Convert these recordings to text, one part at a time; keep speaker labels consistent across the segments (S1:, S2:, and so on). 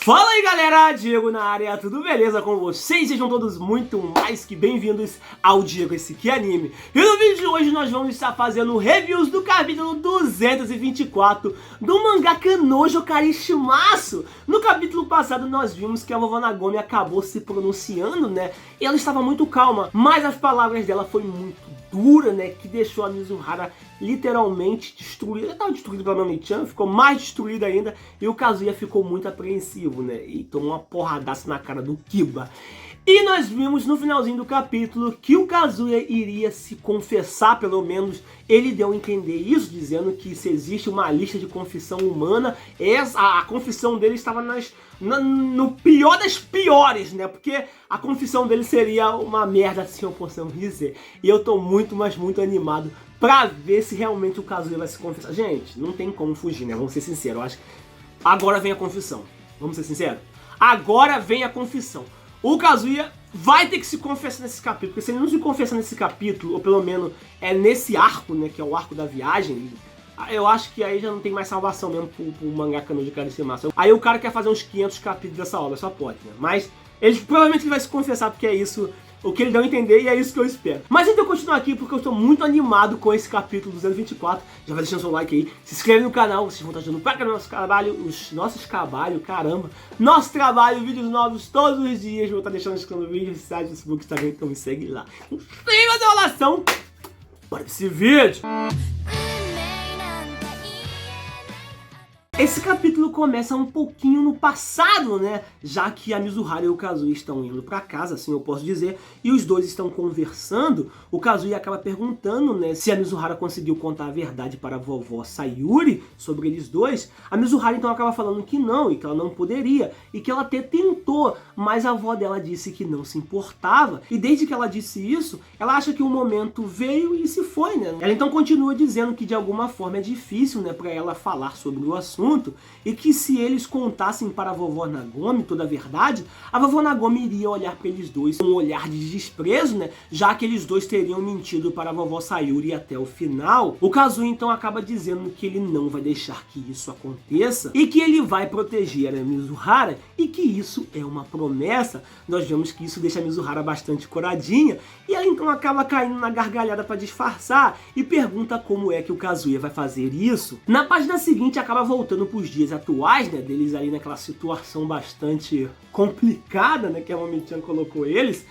S1: Fala aí galera, Diego na área, tudo beleza com vocês? Sejam todos muito mais que bem-vindos ao Diego Esse Que Anime. E no vídeo de hoje nós vamos estar fazendo reviews do capítulo 224 do mangá Kanojo Karishimasu. No capítulo passado nós vimos que a vovó Nagome acabou se pronunciando, né? E ela estava muito calma, mas as palavras dela foi muito dura, né? Que deixou a Mizuhara literalmente destruída. Ela estava destruída pela Mami-chan, ficou mais destruída ainda. E o Kazuya ficou muito apreensivo, né? E tomou uma porradaça na cara do Kiba. E nós vimos no finalzinho do capítulo que o Kazuya iria se confessar, pelo menos ele deu a entender isso, dizendo que se existe uma lista de confissão humana, a confissão dele estava no pior das piores, né? Porque a confissão dele seria uma merda, assim eu posso dizer. E eu tô muito, mas muito animado pra ver se realmente o Kazuya vai se confessar. Gente, não tem como fugir, né? Vamos ser sinceros, eu acho que agora vem a confissão. Vamos ser sinceros? Agora vem a confissão. O Kazuya vai ter que se confessar nesse capítulo, porque se ele não se confessar nesse capítulo, ou pelo menos é nesse arco, né, que é o arco da viagem, eu acho que aí já não tem mais salvação mesmo pro mangá Kanojo Karishimasu. Aí o cara quer fazer uns 500 capítulos dessa obra, só pode, né? Mas provavelmente ele vai se confessar, porque é isso o que ele deu a entender e é isso que eu espero. Mas então eu continuo aqui porque eu estou muito animado com esse capítulo 224. Já vai deixando seu like aí, se inscreve no canal, vocês vão estar ajudando pra caramba nosso trabalho, caramba. Nosso trabalho, vídeos novos todos os dias. Vou estar deixando no vídeo, site, Facebook, Instagram, então me segue lá. Sem mais enrolação, bora pra esse vídeo! Esse capítulo começa um pouquinho no passado, né? Já que a Mizuhara e o Kazuya estão indo pra casa, assim eu posso dizer, e os dois estão conversando. O Kazuya acaba perguntando, né, se a Mizuhara conseguiu contar a verdade para a vovó Sayuri sobre eles dois. A Mizuhara então acaba falando que não, e que ela não poderia, e que ela até tentou, mas a avó dela disse que não se importava. E desde que ela disse isso, ela acha que o momento veio e se foi, né? Ela então continua dizendo que de alguma forma é difícil, né, pra ela falar sobre o assunto, e que se eles contassem para a vovó Nagome toda a verdade, a vovó Nagome iria olhar para eles dois com um olhar de desprezo, né? Já que eles dois teriam mentido para a vovó Sayuri até o final. O Kazuya então acaba dizendo que ele não vai deixar que isso aconteça e que ele vai proteger a Mizuhara e que isso é uma promessa. Nós vemos que isso deixa a Mizuhara bastante coradinha e ela então acaba caindo na gargalhada para disfarçar e pergunta como é que o Kazuya vai fazer isso. Na página seguinte acaba voltando para os dias atuais, né, deles ali naquela situação bastante complicada, né, que a Mami-chan colocou eles.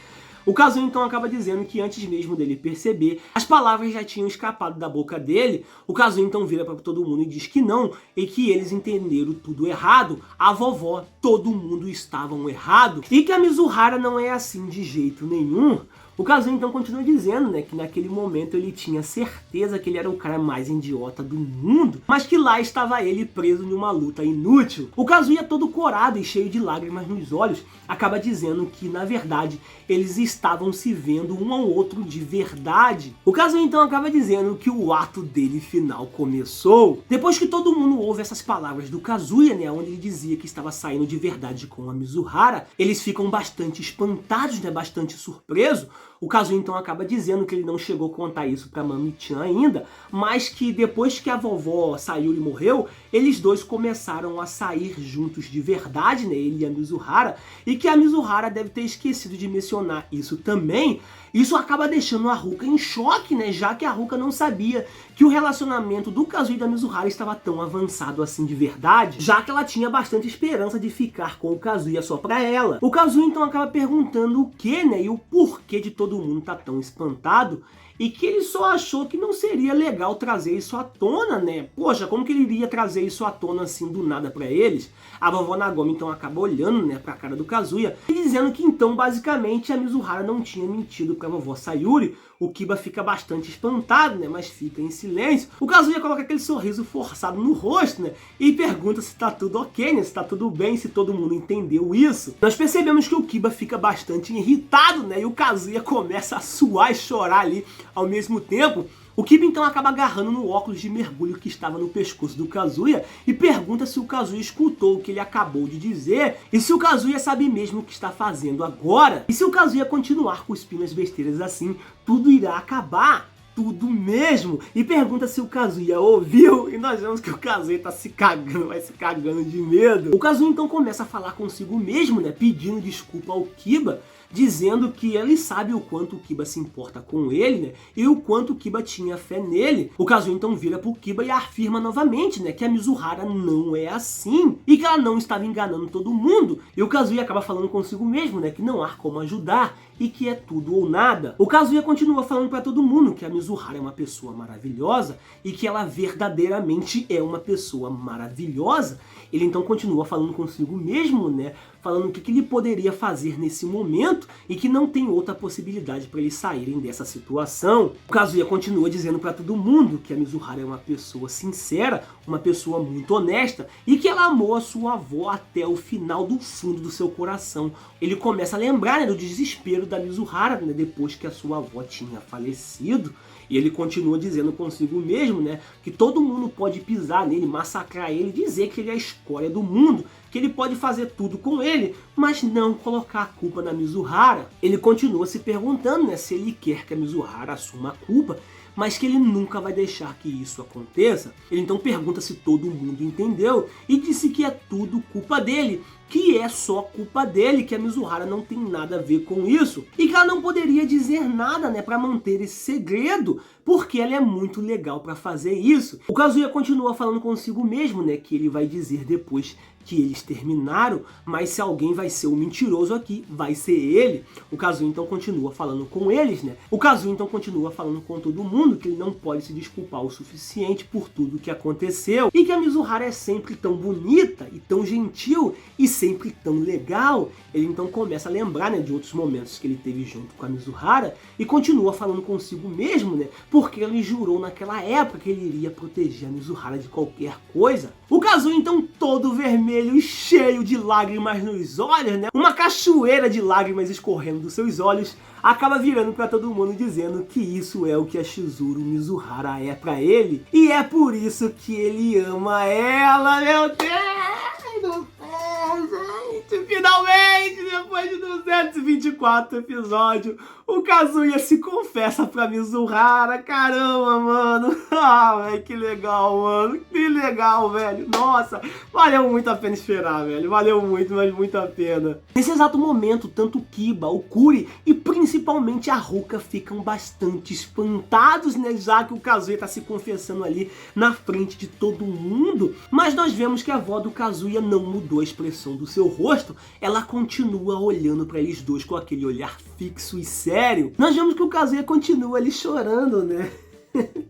S1: O Kazuya então acaba dizendo que antes mesmo dele perceber, as palavras já tinham escapado da boca dele. O Kazuya então vira para todo mundo e diz que não, e que eles entenderam tudo errado. A vovó, todo mundo estavam errado, e que a Mizuhara não é assim de jeito nenhum. O Kazuya então continua dizendo, né, que naquele momento ele tinha certeza que ele era o cara mais idiota do mundo, mas que lá estava ele preso em uma luta inútil. O Kazuya, todo corado e cheio de lágrimas nos olhos, acaba dizendo que na verdade eles estavam se vendo um ao outro de verdade. O Kazuya então acaba dizendo que o ato dele final começou. Depois que todo mundo ouve essas palavras do Kazuya, né, onde ele dizia que estava saindo de verdade com a Mizuhara, eles ficam bastante espantados, né, bastante surpresos. O Kazuya então acaba dizendo que ele não chegou a contar isso pra Mami-chan ainda, mas que depois que a vovó Sayuri morreu, eles dois começaram a sair juntos de verdade, né, ele e a Mizuhara, e que a Mizuhara deve ter esquecido de mencionar isso também. Isso acaba deixando a Ruka em choque, né, já que a Ruka não sabia que o relacionamento do Kazuya e da Mizuhara estava tão avançado assim de verdade, já que ela tinha bastante esperança de ficar com o Kazuya só pra ela. O Kazuya então acaba perguntando o que, né, e o porquê de todo mundo tá tão espantado, e que ele só achou que não seria legal trazer isso à tona, né? Poxa, como que ele iria trazer isso à tona assim do nada pra eles? A vovó Nagome então acaba olhando, né, pra cara do Kazuya e dizendo que então basicamente a Mizuhara não tinha mentido pra vovó Sayuri. O Kiba fica bastante espantado, né, mas fica em silêncio. O Kazuya coloca aquele sorriso forçado no rosto, né, e pergunta se tá tudo ok, né, se tá tudo bem, se todo mundo entendeu isso. Nós percebemos que o Kiba fica bastante irritado, né, e o Kazuya começa a suar e chorar ali ao mesmo tempo. O Kiba então acaba agarrando no óculos de mergulho que estava no pescoço do Kazuya e pergunta se o Kazuya escutou o que ele acabou de dizer e se o Kazuya sabe mesmo o que está fazendo agora. E se o Kazuya continuar cuspindo as besteiras assim, tudo irá acabar. tudo mesmo e pergunta se o Kazuya ouviu, e nós vemos que o Kazuya tá se cagando, vai se cagando de medo. O Kazuya então começa a falar consigo mesmo, né, pedindo desculpa ao Kiba, dizendo que ele sabe o quanto o Kiba se importa com ele, né, e o quanto o Kiba tinha fé nele. O Kazuya então vira pro Kiba e afirma novamente, né, que a Mizuhara não é assim, e que ela não estava enganando todo mundo, e o Kazuya acaba falando consigo mesmo, né, que não há como ajudar, e que é tudo ou nada. O Kazuya continua falando pra todo mundo que a Mizuhara é uma pessoa maravilhosa, e que ela verdadeiramente é uma pessoa maravilhosa. Ele então continua falando consigo mesmo, né, falando o que ele poderia fazer nesse momento e que não tem outra possibilidade para eles saírem dessa situação. O Kazuya continua dizendo para todo mundo que a Mizuhara é uma pessoa sincera, uma pessoa muito honesta e que ela amou a sua avó até o final do fundo do seu coração. Ele começa a lembrar, né, do desespero da Mizuhara, né, depois que a sua avó tinha falecido. E ele continua dizendo consigo mesmo, né, que todo mundo pode pisar nele, massacrar ele, dizer que ele é a escória do mundo, que ele pode fazer tudo com ele, mas não colocar a culpa na Mizuhara. Ele continua se perguntando, né, se ele quer que a Mizuhara assuma a culpa, mas que ele nunca vai deixar que isso aconteça. Ele então pergunta se todo mundo entendeu e disse que é tudo culpa dele, que é só culpa dele, que a Mizuhara não tem nada a ver com isso e que ela não poderia dizer nada, né, para manter esse segredo, porque ela é muito legal para fazer isso. O Kazuya continua falando consigo mesmo, né, que ele vai dizer depois que eles terminaram, mas se alguém vai ser o mentiroso aqui, vai ser ele. O Kazuya então continua falando com eles, né? O Kazuya então continua falando com todo mundo que ele não pode se desculpar o suficiente por tudo que aconteceu e que a Mizuhara é sempre tão bonita e tão gentil e sempre tão legal. Ele então começa a lembrar, né, de outros momentos que ele teve junto com a Mizuhara e continua falando consigo mesmo, né, porque ele jurou naquela época que ele iria proteger a Mizuhara de qualquer coisa. O Kazuya então todo vermelho e cheio de lágrimas nos olhos, né, uma cachoeira de lágrimas escorrendo dos seus olhos, acaba virando pra todo mundo dizendo que isso é o que a Chizuru Mizuhara é pra ele e é por isso que ele ama ela. Meu Deus do céu, gente! Finalmente, depois de 224 episódios, o Kazuya se confessa pra Mizuhara. Caramba, mano! Ah, velho, que legal, mano! Que legal, velho! Nossa, valeu muito a pena esperar, velho! Valeu muito, mas muito a pena. Nesse exato momento, tanto o Kiba, o Kuri e principalmente a Ruka ficam bastante espantados, né? Já que o Kazuya tá se confessando ali na frente de todo mundo. Mas nós vemos que a avó do Kazuya não mudou a expressão do seu rosto. Ela continua olhando pra eles dois com aquele olhar fixo e sério. Nós vemos que o Kazuya continua ali chorando, né?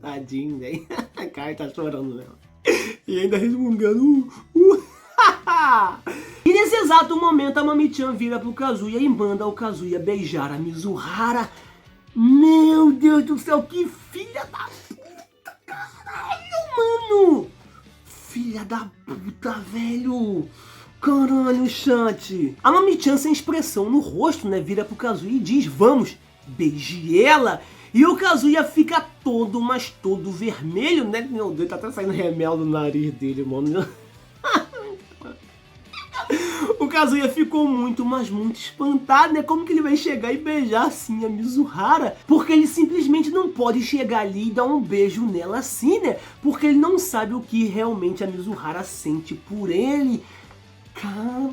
S1: Tadinho, velho. A cara tá chorando mesmo. E ainda resmungando. E nesse exato momento a Mami-chan vira pro Kazuya e manda o Kazuya beijar a Mizuhara. Meu Deus do céu, que filha da puta, caralho, mano. Filha da puta, velho. Caralho, Shanti. A Mami-chan sem expressão no rosto, né, vira pro Kazuya e diz: vamos, beije ela. E o Kazuya fica todo, mas todo vermelho, né? Meu Deus, tá até saindo remel do nariz dele, mano. O Kazuya ficou muito, mas muito espantado, né? Como que ele vai chegar e beijar assim a Mizuhara? Porque ele simplesmente não pode chegar ali e dar um beijo nela assim, né? Porque ele não sabe o que realmente a Mizuhara sente por ele. Caralho,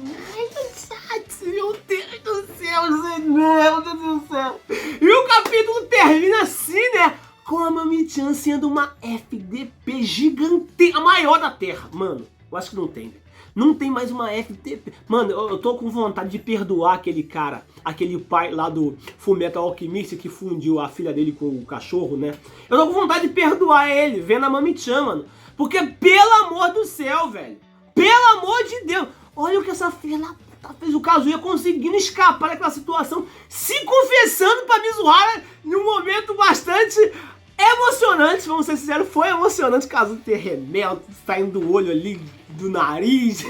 S1: meu Deus do céu, meu Deus do céu. E o capítulo termina assim, né? Com a Mami-chan sendo uma FDP gigante, a maior da Terra. Mano, eu acho que não tem. Não tem mais uma FDP. Mano, eu tô com vontade de perdoar aquele cara, aquele pai lá do Fullmetal Alchemist que fundiu a filha dele com o cachorro, né? Eu tô com vontade de perdoar ele, vendo a Mami-chan, mano. Porque, pelo amor do céu, velho. Pelo amor de Deus. Olha o que essa filha da puta fez. O Kazuya conseguindo escapar daquela situação, se confessando pra Mizuhara em um momento bastante emocionante, vamos ser sinceros. Foi emocionante o Kazuya ter remel saindo do olho ali, do nariz.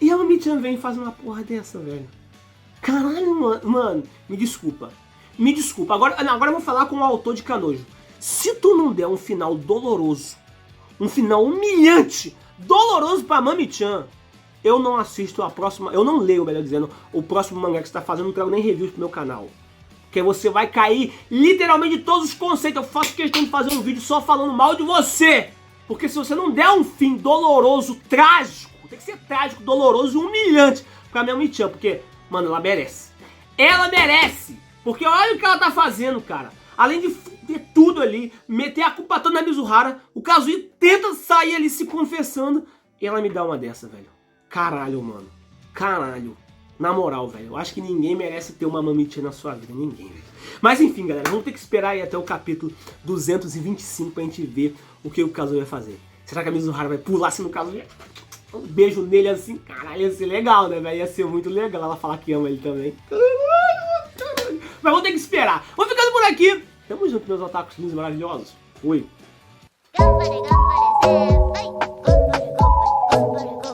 S1: E a Mami-chan vem e faz uma porra dessa, velho. Caralho, mano. Me desculpa. Me desculpa. Agora eu vou falar com o autor de Kanojo. Se tu não der um final doloroso, um final humilhante, doloroso pra Mami-chan, eu não assisto a próxima, eu não leio, melhor dizendo, o próximo mangá que você tá fazendo, não trago nem reviews pro meu canal. Que aí você vai cair literalmente de todos os conceitos. Eu faço questão de fazer um vídeo só falando mal de você. Porque se você não der um fim doloroso, trágico, tem que ser trágico, doloroso e humilhante pra minha Michan. Porque, mano, ela merece. Ela merece. Porque olha o que ela tá fazendo, cara. Além de fuder tudo ali, meter a culpa toda na Mizuhara, o Kazuya tenta sair ali se confessando. E ela me dá uma dessa, velho. Caralho, mano. Caralho. Na moral, velho. Eu acho que ninguém merece ter uma Mami-chan na sua vida. Ninguém, velho. Mas enfim, galera. Vamos ter que esperar aí até o capítulo 225 pra gente ver o que o Kazuya vai fazer. Será que a Mizuhara vai pular assim no Kazuya? Um beijo nele assim. Caralho, ia ser legal, né, velho? Ia ser muito legal ela falar que ama ele também. Caralho. Mas vamos ter que esperar. Vamos ficando por aqui. Tamo junto, meus otakus lindos e maravilhosos. Fui.